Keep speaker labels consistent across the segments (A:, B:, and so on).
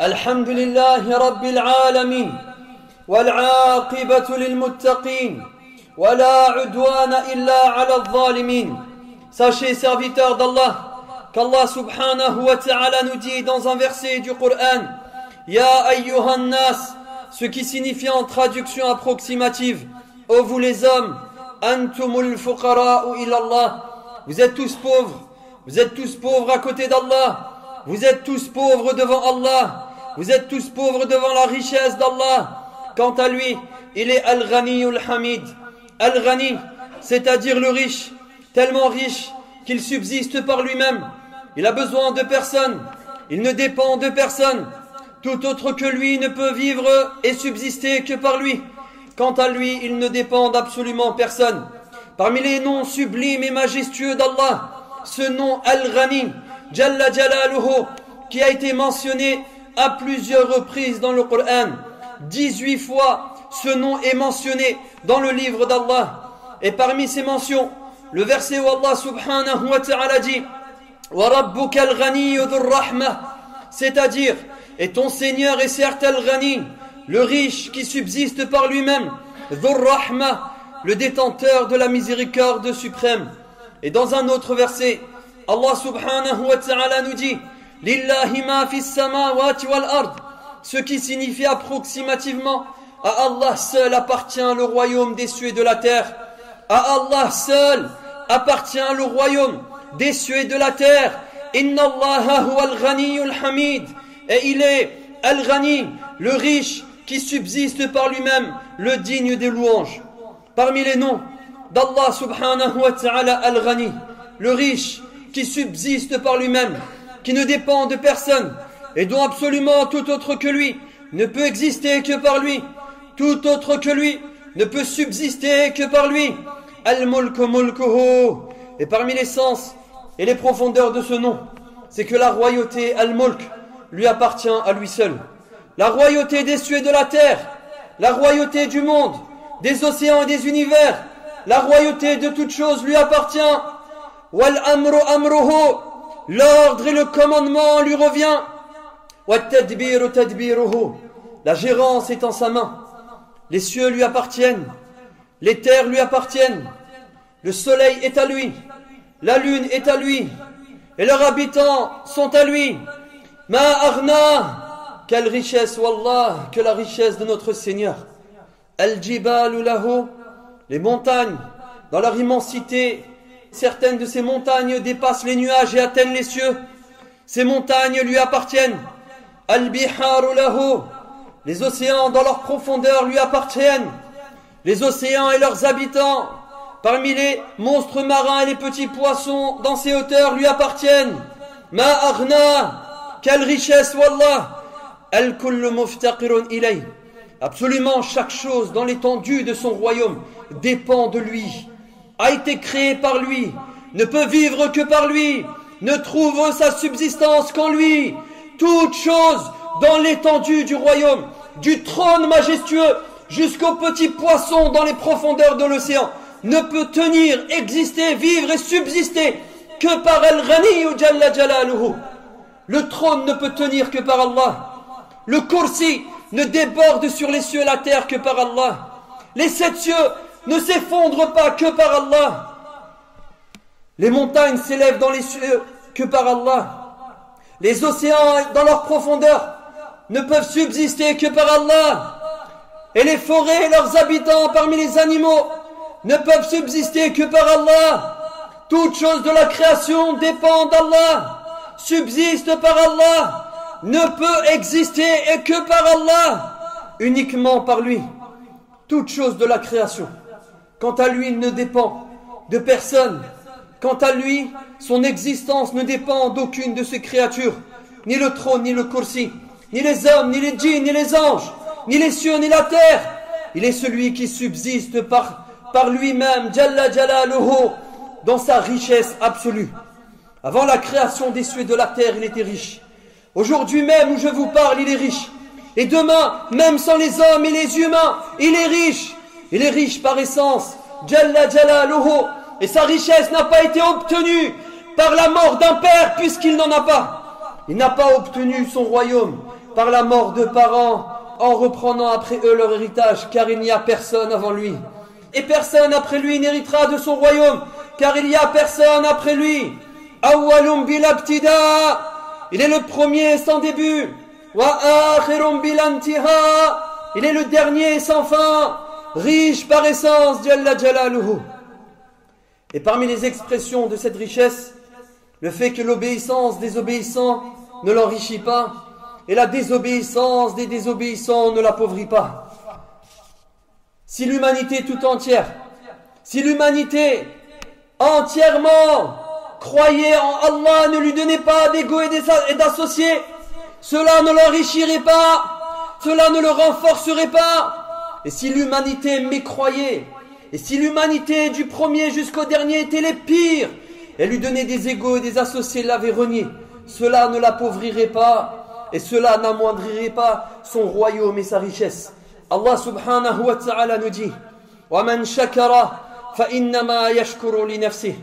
A: الحمد لله رب العالمين والعاقبة للمتقين ولا عدوان إلا على الظالمين. Sachez, serviteurs d'Allah, qu'Allah subhanahu wa ta'ala nous dit dans un verset du Coran, Ya ayyuhan nas, ce qui signifie en traduction approximative, ô vous les hommes, antumul fuqara'u ila Allah, vous êtes tous pauvres à côté d'Allah, vous êtes tous pauvres devant Allah, vous êtes tous pauvres devant la richesse d'Allah. Quant à lui, il est Al-Ghaniyul Hamid. Al-Ghani, c'est-à-dire le riche, tellement riche qu'il subsiste par lui-même. Il a besoin de personne, il ne dépend de personne. Tout autre que lui ne peut vivre et subsister que par lui. Quant à lui, il ne dépend d'absolument personne. Parmi les noms sublimes et majestueux d'Allah, ce nom Al-Ghani, Jalla Jalaluhu, qui a été mentionné à plusieurs reprises dans le Coran. 18 fois, ce nom est mentionné dans le livre d'Allah. Et parmi ces mentions, le verset où Allah subhanahu wa ta'ala dit Wa rabbuka al-ghaniyyu dhur-rahmah, c'est-à-dire, et ton Seigneur est certes al-Ghani, le riche qui subsiste par lui-même, dhur-rahmah, le détenteur de la miséricorde suprême. Et dans un autre verset, Allah subhanahu wa ta'ala nous dit Lillahi ma fis samawati wal ard, ce qui signifie approximativement à Allah seul appartient le royaume des cieux et de la terre. À Allah seul appartient le royaume des cieux et de la terre. Inna Allaha huwa al-Ghaniyul Hamid, et il est Al-Ghani, le riche qui subsiste par lui-même, le digne des louanges. Parmi les noms d'Allah subhanahu wa ta'ala, Al-Ghani, le riche qui subsiste par lui-même, qui ne dépend de personne et dont absolument tout autre que lui ne peut exister que par lui, tout autre que lui ne peut subsister que par lui. Al-Mulku Mulkuhu. Et parmi les sens et les profondeurs de ce nom, c'est que la royauté Al-Mulk lui appartient à lui seul. La royauté des cieux et de la terre, la royauté du monde, des océans et des univers, la royauté de toutes choses lui appartient. Wal-Amru Amruhu, l'ordre et le commandement lui revient. Wat-Tadbiru Tadbiruhu, la gérance est en sa main. Les cieux lui appartiennent, les terres lui appartiennent, le soleil est à lui, la lune est à lui, et leurs habitants sont à lui. Ma aghna, quelle richesse, wallah, que la richesse de notre Seigneur. Al-Jibalu lahu, les montagnes, dans leur immensité, certaines de ces montagnes dépassent les nuages et atteignent les cieux. Ces montagnes lui appartiennent. Al-Biharu lahu, les océans dans leur profondeur lui appartiennent. Les océans et leurs habitants, parmi les monstres marins et les petits poissons dans ces hauteurs lui appartiennent. Ma aghna, quelle richesse, wallah. Al-kullu muftaqirun ilay, absolument chaque chose dans l'étendue de son royaume dépend de lui, a été créé par lui, ne peut vivre que par lui, ne trouve sa subsistance qu'en lui. Toute chose dans l'étendue du royaume, du trône majestueux jusqu'aux petits poissons dans les profondeurs de l'océan, ne peut tenir, exister, vivre et subsister que par Al-Ghani Jalla Jalaluhu. Le trône ne peut tenir que par Allah. Le kursi ne déborde sur les cieux et la terre que par Allah. Les 7 cieux ne s'effondrent pas que par Allah. Les montagnes s'élèvent dans les cieux que par Allah. Les océans dans leur profondeur ne peuvent subsister que par Allah. Et les forêts et leurs habitants parmi les animaux ne peuvent subsister que par Allah. Toute chose de la création dépend d'Allah, subsiste par Allah, ne peut exister et que par Allah, uniquement par lui. Toute chose de la création, quant à lui, il ne dépend de personne. Quant à lui, son existence ne dépend d'aucune de ses créatures, ni le trône, ni le kursi, ni les hommes, ni les djinns, ni les anges, ni les cieux, ni la terre. Il est celui qui subsiste par lui-même, Jalla Jalaluhu, dans sa richesse absolue. Avant la création des cieux et de la terre, il était riche. Aujourd'hui même où je vous parle, il est riche. Et demain, même sans les hommes et les humains, il est riche. Il est riche par essence, Jalla Jalaluhu. Et sa richesse n'a pas été obtenue par la mort d'un père, puisqu'il n'en a pas. Il n'a pas obtenu son royaume par la mort de parents, en reprenant après eux leur héritage, car il n'y a personne avant lui. Et personne après lui n'héritera de son royaume, car il n'y a personne après lui. Awwalum bil abtida, il est le premier sans début. Wa akhirum bil intiha, il est le dernier sans fin, riche par essence, Jalla Jalaluhu. Et parmi les expressions de cette richesse, le fait que l'obéissance des obéissants ne l'enrichit pas, et la désobéissance des désobéissants ne l'appauvrit pas. Si l'humanité tout entière, si l'humanité entièrement croyait en Allah, ne lui donnait pas d'égo et d'associés, cela ne l'enrichirait pas, cela ne le renforcerait pas. Et si l'humanité mécroyait, et si l'humanité du premier jusqu'au dernier était les pires, et lui donnait des égos et des associés, l'avait renié, cela ne l'appauvrirait pas, et cela n'amoindrirait pas son royaume et sa richesse. Allah subhanahu wa ta'ala nous dit وَمَنْ شَكَرَ فَإِنَّمَا يَشْكُرُ لِنَفْسِهِ.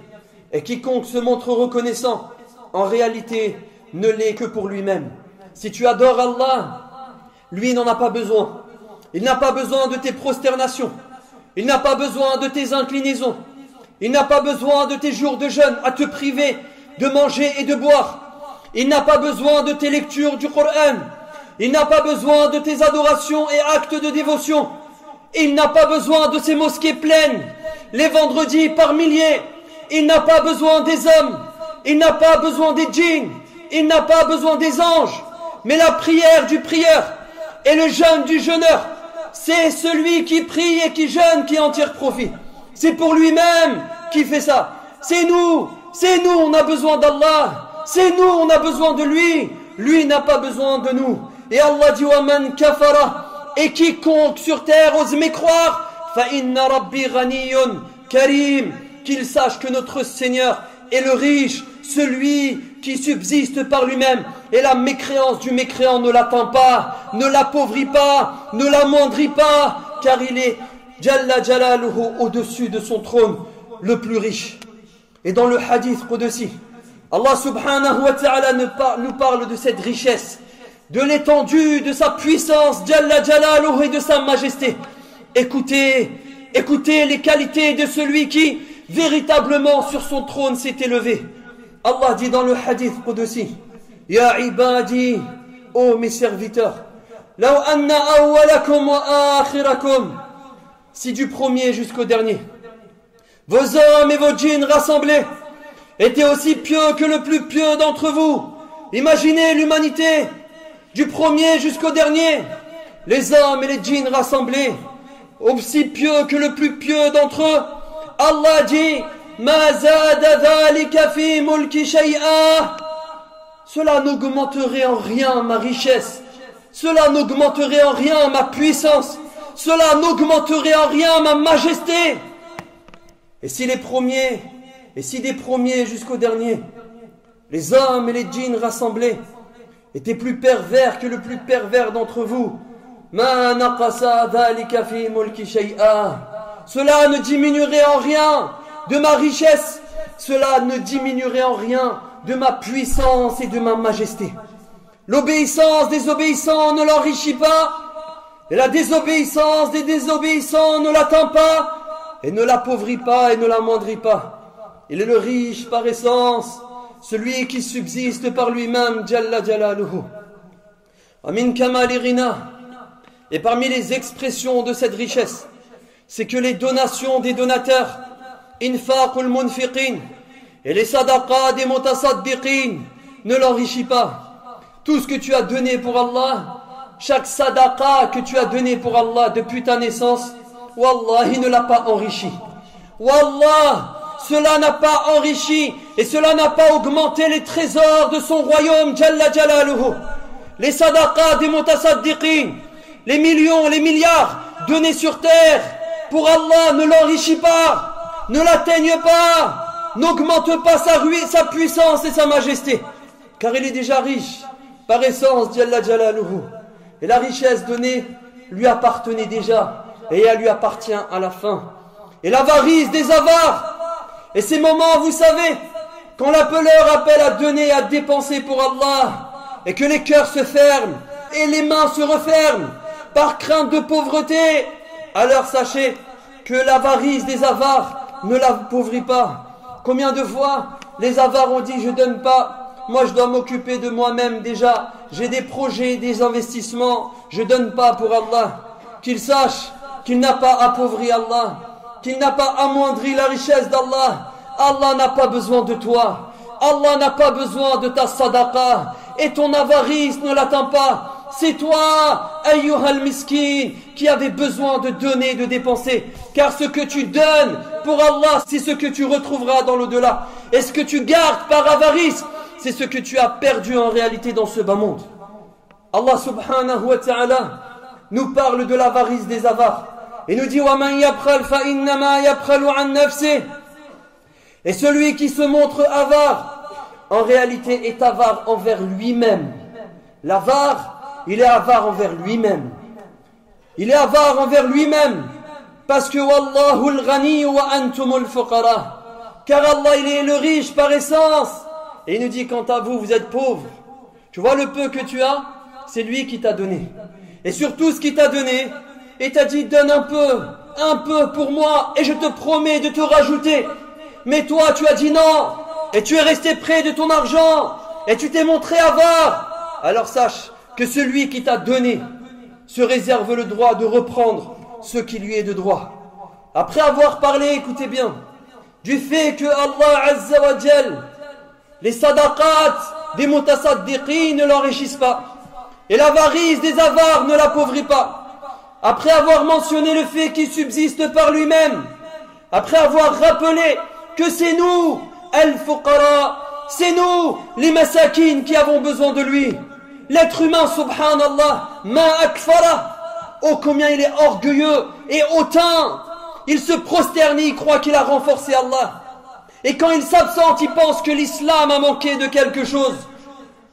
A: Et quiconque se montre reconnaissant, en réalité, ne l'est que pour lui-même. Si tu adores Allah, lui n'en a pas besoin. Il n'a pas besoin de tes prosternations. Il n'a pas besoin de tes inclinaisons. Il n'a pas besoin de tes jours de jeûne à te priver de manger et de boire. Il n'a pas besoin de tes lectures du Coran. Il n'a pas besoin de tes adorations et actes de dévotion. Il n'a pas besoin de ces mosquées pleines, les vendredis par milliers. Il n'a pas besoin des hommes. Il n'a pas besoin des djinns. Il n'a pas besoin des anges. Mais la prière du prieur et le jeûne du jeûneur, c'est celui qui prie et qui jeûne qui en tire profit. C'est pour lui-même qui fait ça. C'est nous, on a besoin d'Allah. C'est nous, on a besoin de lui. Lui n'a pas besoin de nous. Et Allah dit وَمَنْ كَفَرَ, et quiconque sur terre ose mécroire, فَإِنَّ رَبِّي غَنِيٌّ كَرِيمٌ, qu'il sache que notre Seigneur est le riche, celui qui subsiste par lui-même, et la mécréance du mécréant ne l'atteint pas, ne l'appauvrit pas, ne l'amoindrit pas, car il est Jalla Jalaluhu au-dessus de son trône, le plus riche. Et dans le hadith au-dessus, Allah subhanahu wa ta'ala nous parle de cette richesse, de l'étendue de sa puissance, Jalla Jalaluhu, et de sa majesté. Écoutez les qualités de celui qui véritablement sur son trône s'est élevé. Allah dit dans le hadith au-dessus, Ya ibadi, ô mes serviteurs, law anna awwalakum wa akhirakum, si du premier jusqu'au dernier, vos hommes et vos djinns rassemblés étaient aussi pieux que le plus pieux d'entre vous. Imaginez l'humanité, du premier jusqu'au dernier, les hommes et les djinns rassemblés, aussi pieux que le plus pieux d'entre eux. Allah dit, Ma zada dhalika fi mulki shay'a, cela n'augmenterait en rien ma richesse, cela n'augmenterait en rien ma puissance, cela n'augmenterait en rien ma majesté. Et si des premiers jusqu'au dernier, les hommes et les djinns rassemblés étaient plus pervers que le plus pervers d'entre vous, ma naqasa dhalika fi mulki shay'a, cela ne diminuerait en rien de ma richesse, cela ne diminuerait en rien de ma puissance et de ma majesté. L'obéissance des obéissants ne l'enrichit pas, et la désobéissance des désobéissants ne l'atteint pas, et ne l'appauvrit pas et ne l'amoindrit pas. Il est le riche par essence, celui qui subsiste par lui-même, Jalla Jalaluhu. Amin kamali ghina. Et parmi les expressions de cette richesse, c'est que les donations des donateurs, infaqul munfiqin, et les sadaqas des mutasaddiqin, ne l'enrichit pas. Tout ce que tu as donné pour Allah, chaque sadaqa que tu as donné pour Allah depuis ta naissance, Wallah, il ne l'a pas enrichi. Wallah, cela n'a pas enrichi et cela n'a pas augmenté les trésors de son royaume, Jalla Jalaluhu. Les sadaqas des mutasaddiqin, les millions, les milliards donnés sur terre pour Allah ne l'enrichit pas, ne l'atteignent pas, n'augmente pas sa puissance et sa majesté, car il est déjà riche par essence, Jalla Jalaluhu. Et la richesse donnée lui appartenait déjà et elle lui appartient à la fin. Et l'avarice des avares, et ces moments, vous savez, quand l'appeleur appelle à donner, à dépenser pour Allah, et que les cœurs se ferment, et les mains se referment par crainte de pauvreté, alors sachez que l'avarice des avares ne l'appauvrit pas. Combien de fois les avares ont dit je donne pas, moi je dois m'occuper de moi-même déjà, j'ai des projets, des investissements, je donne pas pour Allah. Qu'il sache qu'il n'a pas appauvri Allah, qu'il n'a pas amoindri la richesse d'Allah. Allah n'a pas besoin de toi, Allah n'a pas besoin de ta sadaqa, et ton avarice ne l'atteint pas. C'est toi, ayyuhal miskin, qui avait besoin de donner, de dépenser. Car ce que tu donnes pour Allah, c'est ce que tu retrouveras dans l'au-delà. Et ce que tu gardes par avarice, c'est ce que tu as perdu en réalité dans ce bas monde. Allah subhanahu wa ta'ala nous parle de l'avarice des avares. Et nous dit وَمَنْ يَبْخَلْ فَإِنَّمَا يَبْخَلُ عَنْ نَفْسِهِ. Et celui qui se montre avare, en réalité est avare envers lui-même. L'avare, il est avare envers lui-même. Il est avare envers lui-même. Parce que Wallahu al-ghani wa antumul fuqara. Car Allah, il est le riche par essence. Et il nous dit, quant à vous, vous êtes pauvres. Tu vois le peu que tu as, c'est lui qui t'a donné. Et surtout ce qu'il t'a donné, et t'a dit, donne un peu pour moi, et je te promets de te rajouter. Mais toi, tu as dit non, et tu es resté près de ton argent, et tu t'es montré avare. Alors sache que celui qui t'a donné se réserve le droit de reprendre ce qui lui est de droit. Après avoir parlé, écoutez bien, du fait que Allah Azza wa Jal, les sadaqat des mutasaddiqin ne l'enrichissent pas, et l'avarice des avares ne l'appauvrit pas. Après avoir mentionné le fait qu'il subsiste par lui-même, après avoir rappelé que c'est nous, al-fuqara, c'est nous, les masakines qui avons besoin de lui. L'être humain, subhanallah, ma akfara, oh combien il est orgueilleux et hautain. Il se prosterne et il croit qu'il a renforcé Allah. Et quand il s'absente, il pense que l'islam a manqué de quelque chose.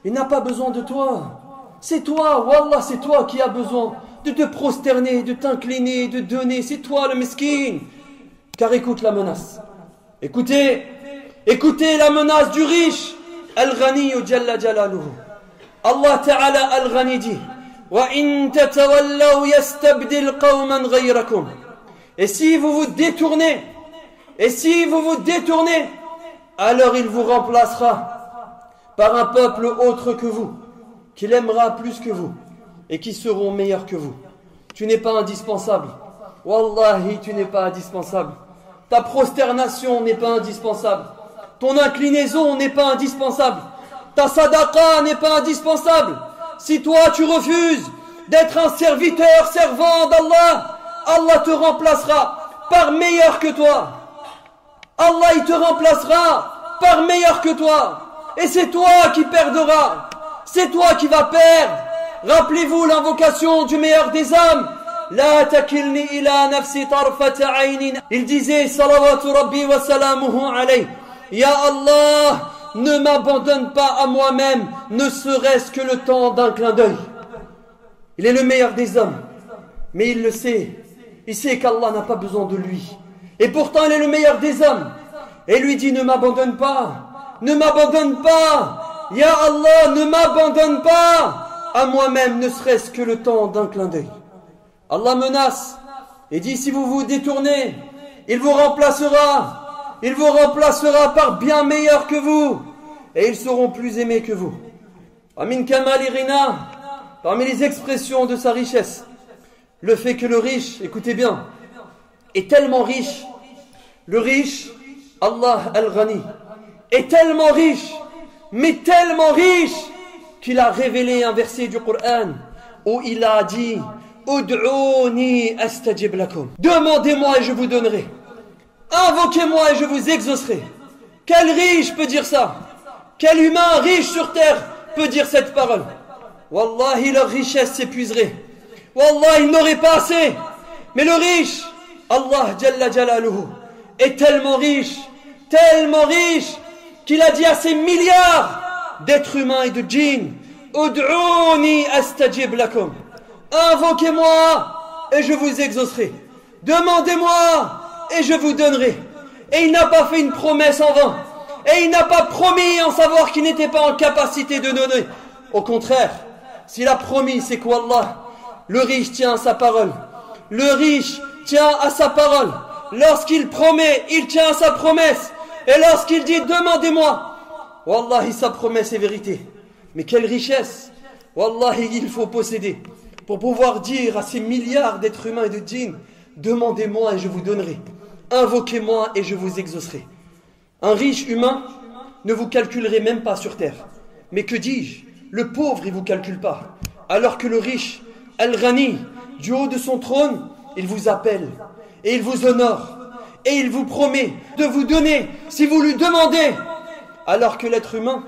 A: Il n'a pas besoin de toi. C'est toi, wallah, c'est toi qui as besoin de te prosterner, de t'incliner, de donner. C'est toi le miskin. Car écoute la menace. Écoutez la menace du riche. Al-Ghani Jalla Jalaluhu. Allah Ta'ala Al-Ghani dit wa in tatawallaw yastabdil qawman ghayrakum. Et si vous vous détournez, alors il vous remplacera par un peuple autre que vous, qui l'aimera plus que vous et qui seront meilleurs que vous. Tu n'es pas indispensable. Wallahi, tu n'es pas indispensable. Ta prosternation n'est pas indispensable. Ton inclinaison n'est pas indispensable. Ta sadaqa n'est pas indispensable. Si toi tu refuses d'être un serviteur, servant d'Allah, Allah te remplacera par meilleur que toi. Allah il te remplacera par meilleur que toi. Et c'est toi qui perdras. C'est toi qui vas perdre. Rappelez-vous l'invocation du meilleur des hommes. La takilni ila nafsi tarfata aynin. Il disait salawatu rabbi wa salamuhu alayhi. Ya Allah, ne m'abandonne pas à moi-même, ne serait-ce que le temps d'un clin d'œil. Il est le meilleur des hommes, mais il le sait. Il sait qu'Allah n'a pas besoin de lui. Et pourtant, il est le meilleur des hommes. Et lui dit, ne m'abandonne pas. Ne m'abandonne pas. Ya Allah, ne m'abandonne pas à moi-même, ne serait-ce que le temps d'un clin d'œil. Allah menace et dit, si vous vous détournez, il vous remplacera. Il vous remplacera par bien meilleur que vous. Et ils seront plus aimés que vous. Amin kamali ghina, parmi les expressions de sa richesse, le fait que le riche, écoutez bien, est tellement riche. Le riche, Allah al-Ghani, est tellement riche, mais tellement riche, qu'il a révélé un verset du Coran où il a dit Ud'ouni astajib lakum. Demandez-moi et je vous donnerai. Invoquez-moi et je vous exaucerai. Quel riche peut dire ça? Quel humain riche sur terre peut dire cette parole? Wallahi, leur richesse s'épuiserait. Wallah, ils n'auraient pas assez. Mais le riche, Allah Jalla Jalaluhu, est tellement riche, qu'il a dit à ces milliards d'êtres humains et de djinns, Ud'ouni astajib lakum. Invoquez-moi et je vous exaucerai. Demandez-moi et je vous donnerai. Et il n'a pas fait une promesse en vain. Et il n'a pas promis en savoir qu'il n'était pas en capacité de donner. Au contraire, s'il a promis, c'est qu'Allah, le riche tient à sa parole. Le riche tient à sa parole. Lorsqu'il promet, il tient à sa promesse. Et lorsqu'il dit demandez-moi, Wallahi, sa promesse est vérité. Mais quelle richesse, Wallahi, il faut posséder pour pouvoir dire à ces milliards d'êtres humains et de djinns, demandez-moi et je vous donnerai. Invoquez-moi et je vous exaucerai. Un riche humain ne vous calculerait même pas sur terre. Mais que dis-je, le pauvre il vous calcule pas. Alors que le riche, Al-Ghani, du haut de son trône, il vous appelle et il vous honore et il vous promet de vous donner si vous lui demandez. Alors que l'être humain,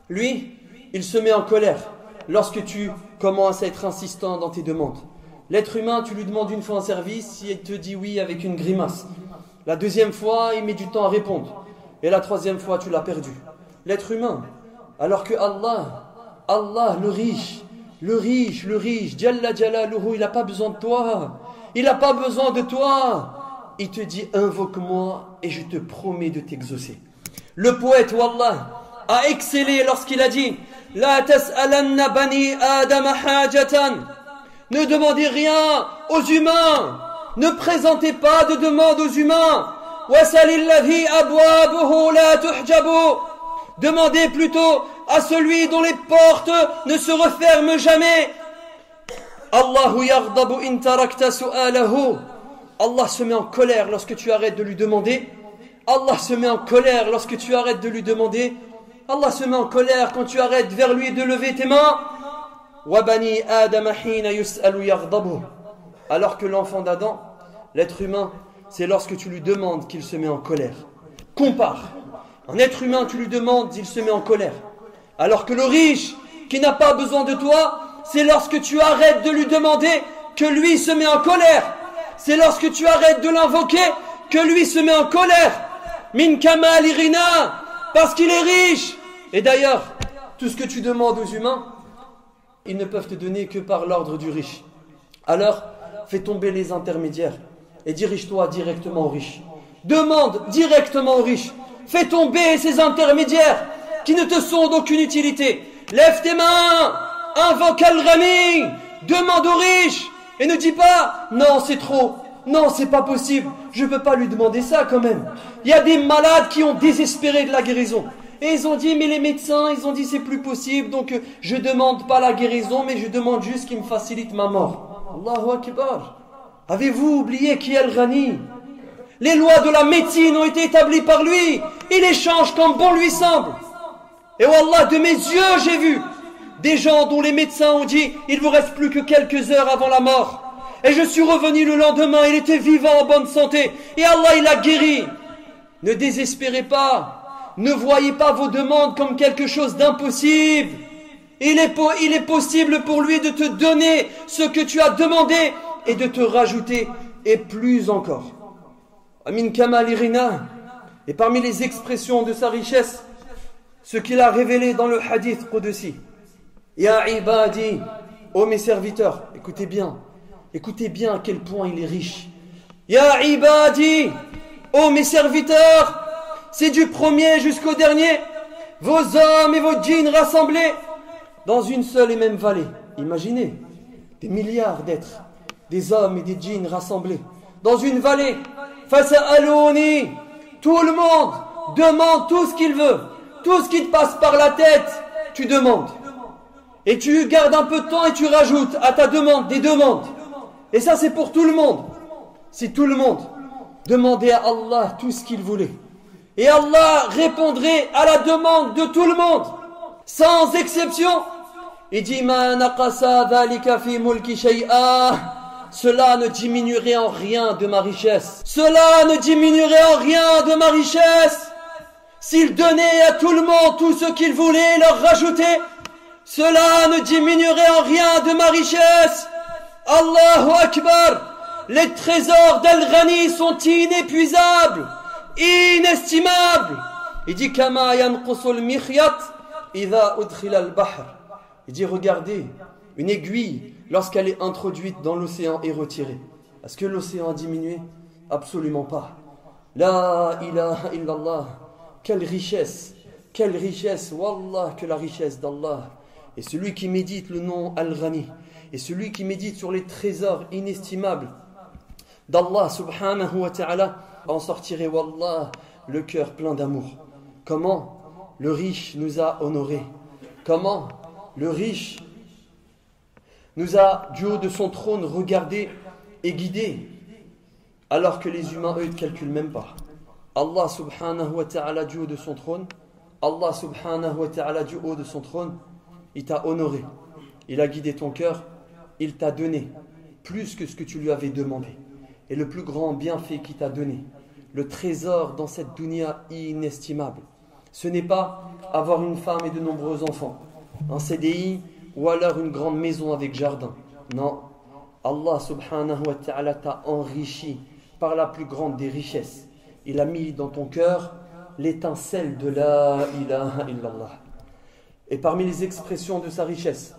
A: lui, il se met en colère lorsque tu commences à être insistant dans tes demandes. L'être humain, tu lui demandes une fois un service, il te dit oui avec une grimace. La deuxième fois, il met du temps à répondre. Et la troisième fois, tu l'as perdu. L'être humain, alors que Allah, le riche, Jalla Jalaluhu, il n'a pas besoin de toi. Il n'a pas besoin de toi. Il te dit, invoque-moi et je te promets de t'exaucer. Le poète, Wallah, a excellé lorsqu'il a dit, La tas'alanna bani Adam hajatan. Ne demandez rien aux humains. Ne présentez pas de demande aux humains. Wasalillahi abwabuhu la tuhjabu. Demandez plutôt à celui dont les portes ne se referment jamais. Allahu yaghdabu in tarakta su'alahu. Allah se met en colère lorsque tu arrêtes de lui demander. Allah se met en colère lorsque tu arrêtes de lui demander. Allah se met en colère quand tu arrêtes vers lui de lever tes mains. Wa bani Adam hina yus'alu yaghdabu. Alors que l'enfant d'Adam, l'être humain, c'est lorsque tu lui demandes qu'il se met en colère. Compare. Un être humain, tu lui demandes, il se met en colère. Alors que le riche, qui n'a pas besoin de toi, c'est lorsque tu arrêtes de lui demander que lui se met en colère. C'est lorsque tu arrêtes de l'invoquer que lui se met en colère. Min kamal irina, parce qu'il est riche. Et d'ailleurs, tout ce que tu demandes aux humains, ils ne peuvent te donner que par l'ordre du riche. Alors, fais tomber les intermédiaires et dirige-toi directement aux riches. Demande directement aux riches. Fais tomber ces intermédiaires qui ne te sont d'aucune utilité. Lève tes mains, invoque Al-Ghani, demande aux riches et ne dis pas non c'est trop, non c'est pas possible, je peux pas lui demander ça quand même. Il y a des malades qui ont désespéré de la guérison et ils ont dit mais les médecins ils ont dit c'est plus possible donc je demande pas la guérison mais je demande juste qu'il me facilite ma mort. Allahu Akbar. Avez-vous oublié qui est Al-Ghani? Les lois de la médecine ont été établies par lui. Il les change comme bon lui semble. Et wallah, de mes yeux, j'ai vu des gens dont les médecins ont dit il vous reste plus que quelques heures avant la mort. Et je suis revenu le lendemain, il était vivant en bonne santé. Et Allah, il l'a guéri. Ne désespérez pas. Ne voyez pas vos demandes comme quelque chose d'impossible. Il est possible pour lui de te donner ce que tu as demandé et de te rajouter et plus encore. Amin Kamal Irina. Et parmi les expressions de sa richesse, ce qu'il a révélé dans le hadith Qudsi. Ya ibadi, ô mes serviteurs, écoutez bien à quel point il est riche. Ya ibadi, ô mes serviteurs, c'est du premier jusqu'au dernier, vos hommes et vos djinns rassemblés dans une seule et même vallée. Imaginez, des milliards d'êtres, des hommes et des djinns rassemblés dans une vallée. Fasa'alouni, tout le monde demande tout ce qu'il veut. Tout ce qui te passe par la tête, tu demandes. Et tu gardes un peu de temps et tu rajoutes à ta demande des demandes. Et ça c'est pour tout le monde. Si tout le monde demandait à Allah tout ce qu'il voulait. Et Allah répondrait à la demande de tout le monde. Sans exception. Il dit Ma naqasa dhalika fi mulki shay'a. Cela ne diminuerait en rien de ma richesse. Cela ne diminuerait en rien de ma richesse. S'il donnait à tout le monde tout ce qu'il voulait et leur rajoutait, cela ne diminuerait en rien de ma richesse. Allahu Akbar. Les trésors d'Al-Ghani sont inépuisables, inestimables. Il dit Kama yanqusul mikhyat idha udkhila al-bahr. Il dit regardez, une aiguille lorsqu'elle est introduite dans l'océan et retirée. Est-ce que l'océan a diminué? Absolument pas. La ilaha illallah. Quelle richesse, wallah, que la richesse d'Allah Et celui qui médite le nom Al-Ghani, et celui qui médite sur les trésors inestimables d'Allah subhanahu wa ta'ala, en sortirait, wallah, le cœur plein d'amour. Comment le riche nous a honorés, comment le riche nous a, du haut de son trône, regardé et guidé, alors que les humains, eux, ne calculent même pas. Allah subhanahu wa ta'ala, du haut de son trône, Allah subhanahu wa ta'ala, du haut de son trône, il t'a honoré, il a guidé ton cœur, il t'a donné plus que ce que tu lui avais demandé. Et le plus grand bienfait qu'il t'a donné, le trésor dans cette dunya inestimable, ce n'est pas avoir une femme et de nombreux enfants, un CDI ou alors une grande maison avec jardin. Non, Allah subhanahu wa ta'ala t'a enrichi par la plus grande des richesses. Il a mis dans ton cœur l'étincelle de la ilaha illallah. Et parmi les expressions de sa richesse,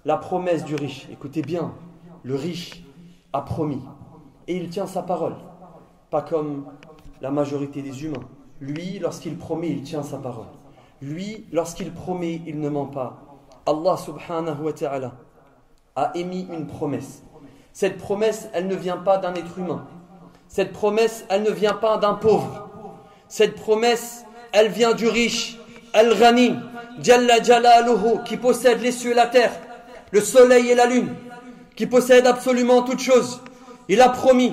A: la promesse du riche. Écoutez bien, le riche a promis et il tient sa parole. Pas comme la majorité des humains. Lui, lorsqu'il promet, il tient sa parole. Lui, lorsqu'il promet, il ne ment pas. Allah subhanahu wa ta'ala a émis une promesse. Cette promesse, elle ne vient pas d'un être humain. Cette promesse, elle ne vient pas d'un pauvre. Cette promesse, elle vient du riche, Al-Ghani, Jalla Jalaluhu, qui possède les cieux et la terre, le soleil et la lune, qui possède absolument toutes choses. Il a promis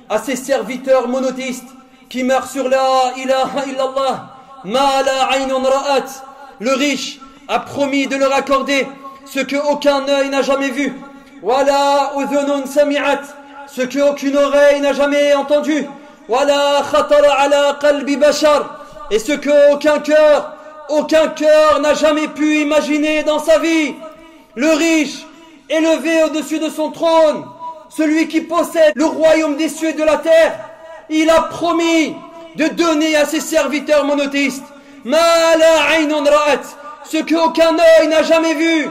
A: à ses serviteurs monothéistes qui meurent sur la ilaha illallah, ma la aynun ra'at. Le riche a promis de leur accorder ce que aucun œil n'a jamais vu, wala udhunun sami'at, ce que aucune oreille n'a jamais entendu, wala khatara ala qalbi bashar, et ce que aucun cœur n'a jamais pu imaginer dans sa vie. Le riche, élevé au-dessus de son trône, celui qui possède le royaume des cieux et de la terre, il a promis de donner à ses serviteurs monothéistes ma la aynun ra'at, ce que aucun œil n'a jamais vu,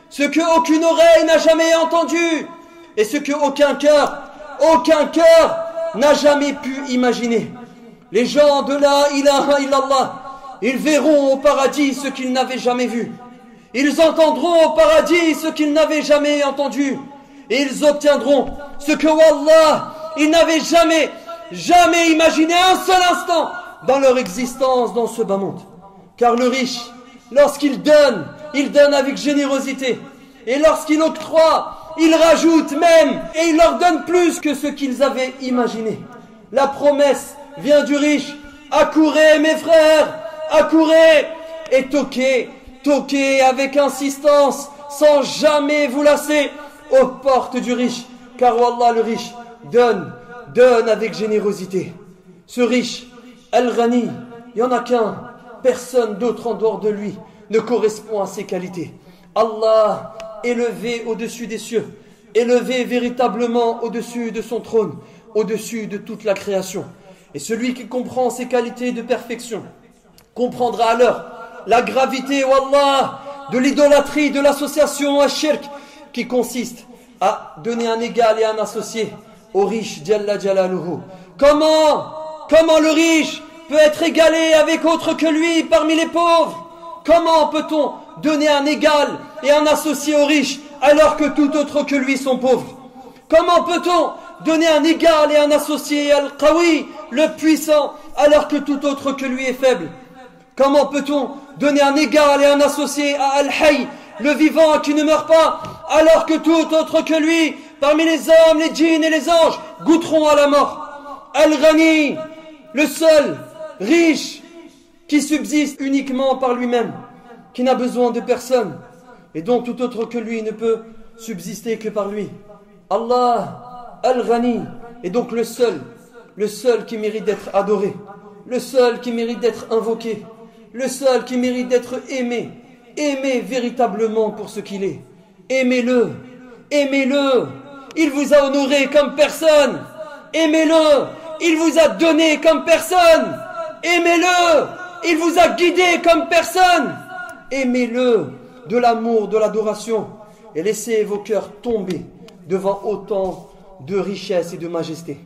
A: ce que aucune oreille n'a jamais entendu, et ce que aucun cœur n'a jamais pu imaginer. Les gens de la ilaha illallah, ils verront au paradis ce qu'ils n'avaient jamais vu. Ils entendront au paradis ce qu'ils n'avaient jamais entendu. Et ils obtiendront ce que, wallah, ils n'avaient jamais imaginé un seul instant dans leur existence dans ce bas monde. Car le riche, lorsqu'il donne, il donne avec générosité. Et lorsqu'il octroie, il rajoute même, et il leur donne plus que ce qu'ils avaient imaginé. La promesse vient du riche. Accourez, mes frères, accourez et toquez avec insistance, sans jamais vous lasser aux portes du riche. Car wallah, le riche donne avec générosité. Ce riche, Al-Ghani, il n'y en a qu'un. Personne d'autre en dehors de lui ne correspond à ses qualités. Allah, élevé au-dessus des cieux, élevé véritablement au-dessus de son trône, au-dessus de toute la création. Et celui qui comprend ses qualités de perfection comprendra alors la gravité, wallah, de l'idolâtrie, de l'association à shirk, qui consiste à donner un égal et un associé au riche Jalla Jalaluhu. Comment le riche peut être égalé avec autre que lui parmi les pauvres? Comment peut-on donner un égal et un associé au riche alors que tout autre que lui sont pauvres? Comment peut-on donner un égal et un associé à Al-Qawi, le puissant, alors que tout autre que lui est faible? Comment peut-on donner un égal et un associé à Al-Hayy, le vivant qui ne meurt pas, alors que tout autre que lui, parmi les hommes, les djinns et les anges, goûteront à la mort? Al-Ghani, le seul riche qui subsiste uniquement par lui-même, qui n'a besoin de personne, et dont tout autre que lui ne peut subsister que par lui. Allah, Al-Ghani, est donc le seul qui mérite d'être adoré, le seul qui mérite d'être invoqué, le seul qui mérite d'être aimé véritablement pour ce qu'il est. Aimez-le, il vous a honoré comme personne. Aimez-le, il vous a donné comme personne. Aimez-le, il vous a guidé comme personne. Aimez-le de l'amour, de l'adoration, et laissez vos cœurs tomber devant autant de richesse et de majesté.